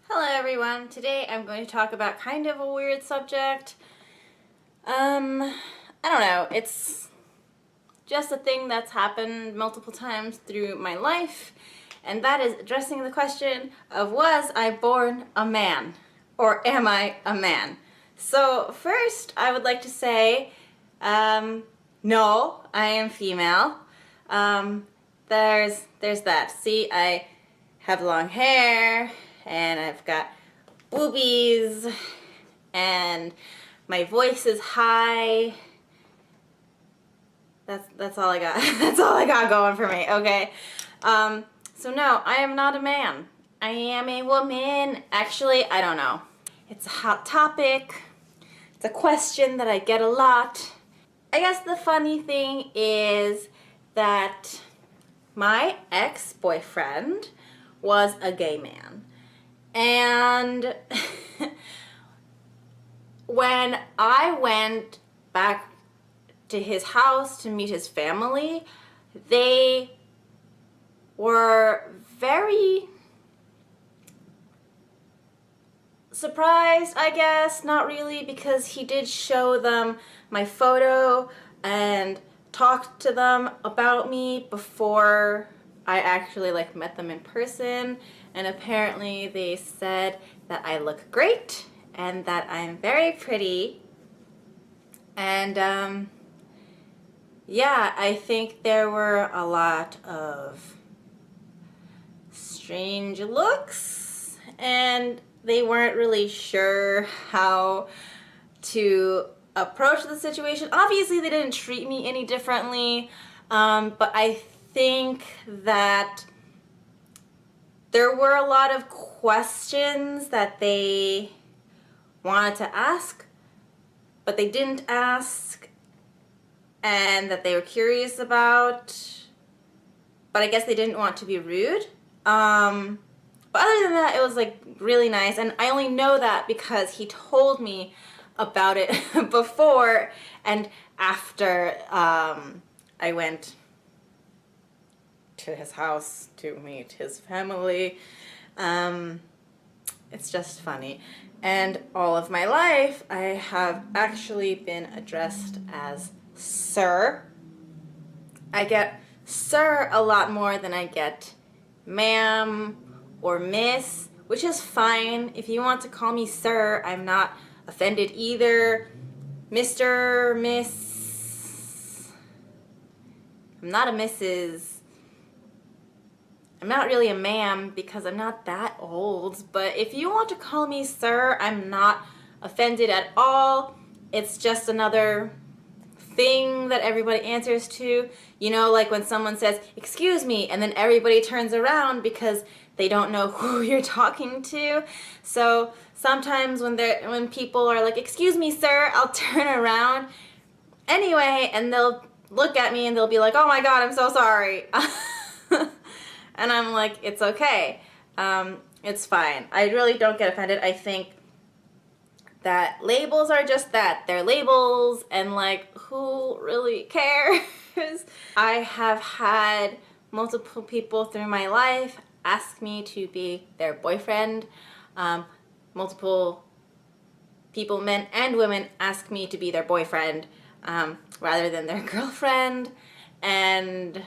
Hello everyone. Today I'm going to talk about kind of a weird subject. I don't know, it's just a thing that's happened multiple times through my life, and that is addressing the question of, was I born a man? Or am I a man? So first I would like to say, no, I am female. There's that. See, I have long hair, and I've got boobies, and my voice is high. That's all I got. That's all I got going for me, okay? So no, I am not a man. I am a woman. Actually, I don't know. It's a hot topic. It's a question that I get a lot. I guess the funny thing is that my ex-boyfriend was a gay man. And when I went back to his house to meet his family, they were very surprised, I guess. Not really, because he did show them my photo and talked to them about me before I actually met them in person, and apparently they said that I look great and that I'm very pretty. And yeah, I think there were a lot of strange looks, and they weren't really sure how to approach the situation. Obviously they didn't treat me any differently, but I think that there were a lot of questions that they wanted to ask, but they didn't ask, and that they were curious about, but I guess they didn't want to be rude. But other than that, it was really nice, and I only know that because he told me about it before and after I went to his house to meet his family. It's just funny. And all of my life I have actually been addressed as sir. I get sir a lot more than I get ma'am or miss, which is fine. If you want to call me sir, I'm not offended either. Mr., Miss, I'm not a Mrs. I'm not really a ma'am because I'm not that old, but if you want to call me sir, I'm not offended at all. It's just another thing that everybody answers to. You know, like when someone says, "Excuse me," and then everybody turns around because they don't know who you're talking to. So sometimes when people are like, "Excuse me, sir," I'll turn around anyway, and they'll look at me and they'll be like, "Oh my God, I'm so sorry." And I'm like, it's okay. It's fine. I really don't get offended. I think that labels are just that. They're labels, and who really cares? I have had multiple people through my life ask me to be their boyfriend. Multiple people, men and women, ask me to be their boyfriend rather than their girlfriend. And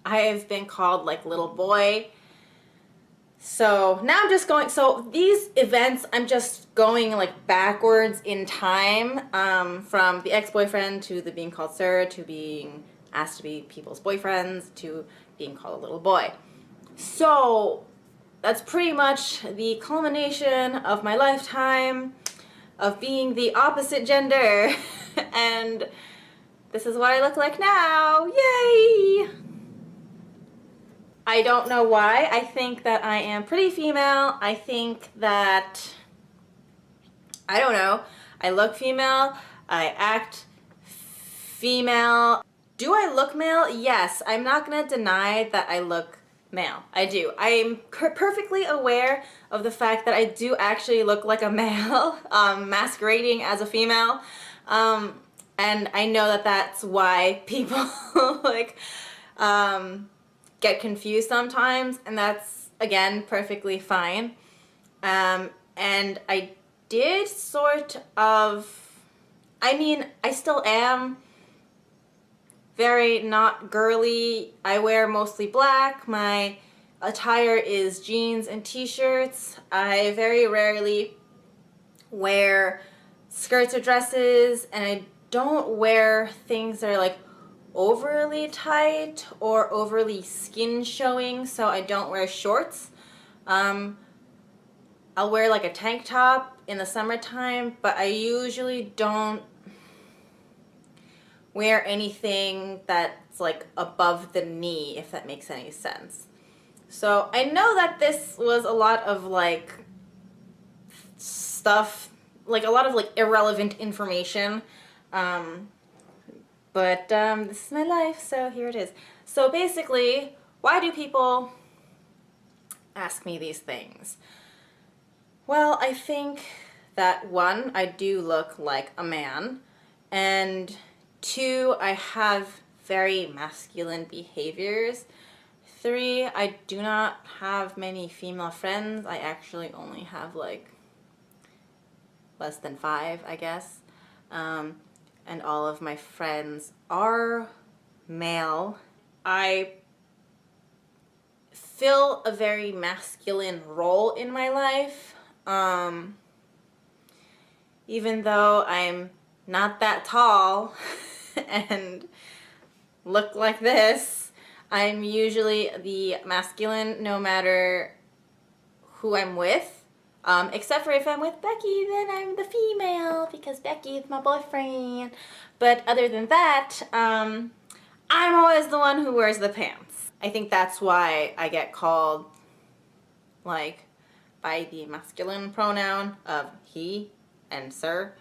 I have been called little boy. So now I'm just going, so these events, I'm just going backwards in time, from the ex-boyfriend to the being called sir, to being asked to be people's boyfriends, to being called a little boy. So that's pretty much the culmination of my lifetime of being the opposite gender. And this is what I look like now. Yay! I don't know why. I think that I am pretty female. I think that, I don't know, I look female, I act female. Do I look male? Yes. I'm not gonna deny that I look male. I do. I am perfectly aware of the fact that I do actually look like a male, masquerading as a female. And I know that that's why people get confused sometimes, and that's, again, perfectly fine. And I did sort of, I mean, I still am very not girly. I wear mostly black. My attire is jeans and t-shirts. I very rarely wear skirts or dresses, and I don't wear things that are like overly tight or overly skin showing, so I don't wear shorts. I'll wear like a tank top in the summertime, but I usually don't wear anything that's like above the knee, if that makes any sense. So I know that this was a lot of like stuff, like a lot of like irrelevant information, but this is my life, so here it is. So basically, why do people ask me these things? Well, I think that one, I do look like a man, and two, I have very masculine behaviors. Three, I do not have many female friends. I actually only have like less than 5, I guess. And all of my friends are male. I fill a very masculine role in my life. Even though I'm not that tall and look like this, I'm usually the masculine no matter who I'm with. Except for if I'm with Becky, then I'm the female because Becky is my boyfriend. But other than that, I'm always the one who wears the pants. I think that's why I get called like by the masculine pronoun of he and sir.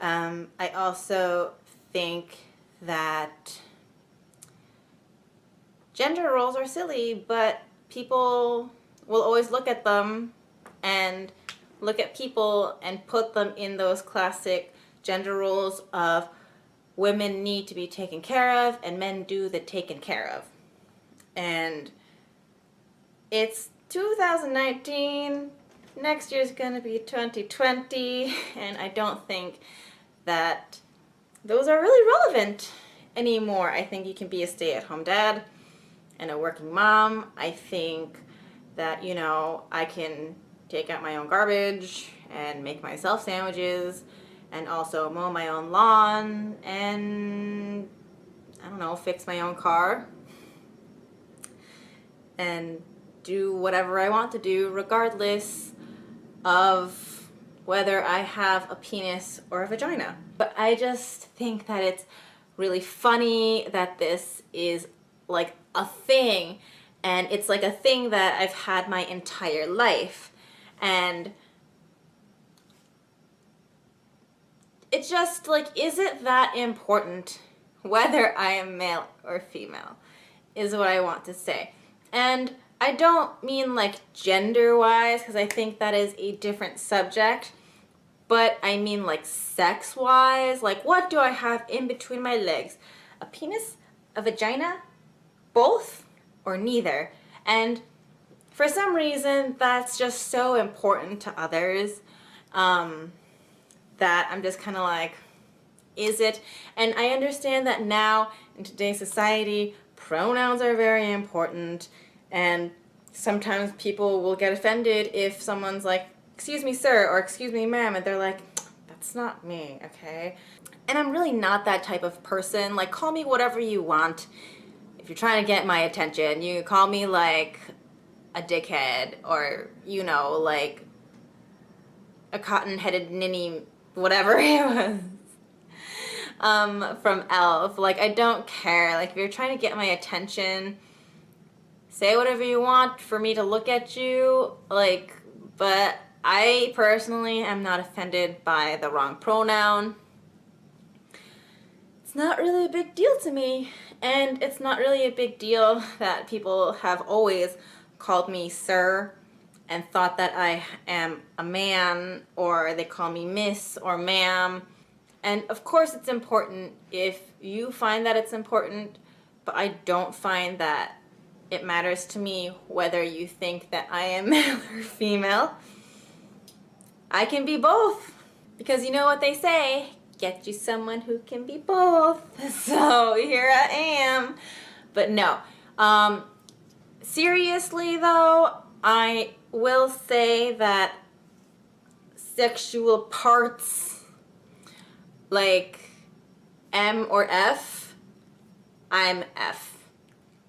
I also think that gender roles are silly, but people will always look at them and look at people and put them in those classic gender roles of women need to be taken care of and men do the taken care of. And it's 2019, next year's gonna be 2020, and I don't think that those are really relevant anymore. I think you can be a stay-at-home dad and a working mom. I think that, you know, I can take out my own garbage and make myself sandwiches and also mow my own lawn and, I don't know, fix my own car and do whatever I want to do regardless of whether I have a penis or a vagina. But I just think that it's really funny that this is like a thing, and it's like a thing that I've had my entire life, and it's just like, is it that important whether I am male or female, is what I want to say. And I don't mean like gender-wise, because I think that is a different subject, but I mean like sex-wise. Like, what do I have in between my legs? A penis? A vagina? Both? Or neither? And for some reason, that's just so important to others that I'm just kind of like, is it? And I understand that now in today's society, pronouns are very important, and sometimes people will get offended if someone's like, excuse me, sir, or excuse me, ma'am, and they're like, that's not me, okay? And I'm really not that type of person. Like, call me whatever you want. If you're trying to get my attention, you call me like a dickhead, or, you know, like a cotton-headed ninny, whatever it was. From Elf. Like, I don't care. Like, if you're trying to get my attention, say whatever you want for me to look at you, like, but I personally am not offended by the wrong pronoun. It's not really a big deal to me, and it's not really a big deal that people have always called me sir and thought that I am a man, or they call me miss or ma'am. And of course it's important if you find that it's important, but I don't find that it matters to me whether you think that I am male or female. I can be both. Because you know what they say, get you someone who can be both. So here I am. But no. Seriously though, I will say that sexual parts like M or F, I'm F.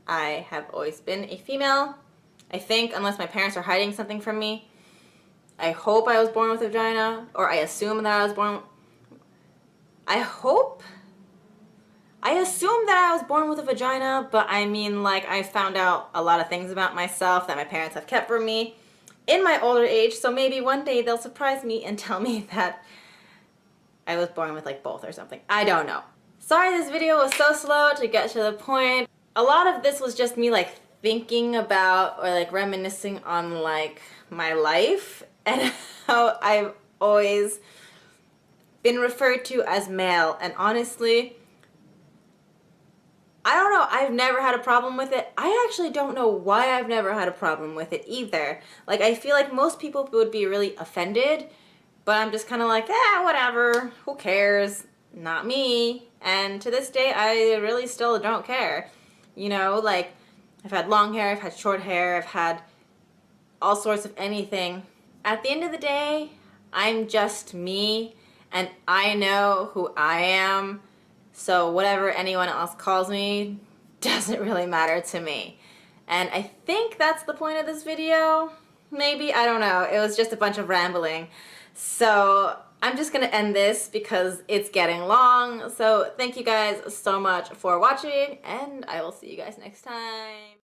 I have always been a female, I think, unless my parents are hiding something from me. I hope I was born with a vagina, or I assume that I was born... I assume that I was born with a vagina, but I mean, like, I found out a lot of things about myself that my parents have kept from me in my older age, so maybe one day they'll surprise me and tell me that I was born with, like, both or something. I don't know. Sorry this video was so slow to get to the point. A lot of this was just me, like, thinking about or, like, reminiscing on, like, my life and how I've always been referred to as male. And honestly, I don't know, I've never had a problem with it. I actually don't know why I've never had a problem with it either. Like, I feel like most people would be really offended, but I'm just kind of like, whatever, who cares? Not me. And to this day, I really still don't care. You know, like, I've had long hair, I've had short hair, I've had all sorts of anything. At the end of the day, I'm just me, and I know who I am, so whatever anyone else calls me doesn't really matter to me. And I think that's the point of this video. Maybe, I don't know. It was just a bunch of rambling. So I'm just gonna end this because it's getting long. So thank you guys so much for watching, and I will see you guys next time.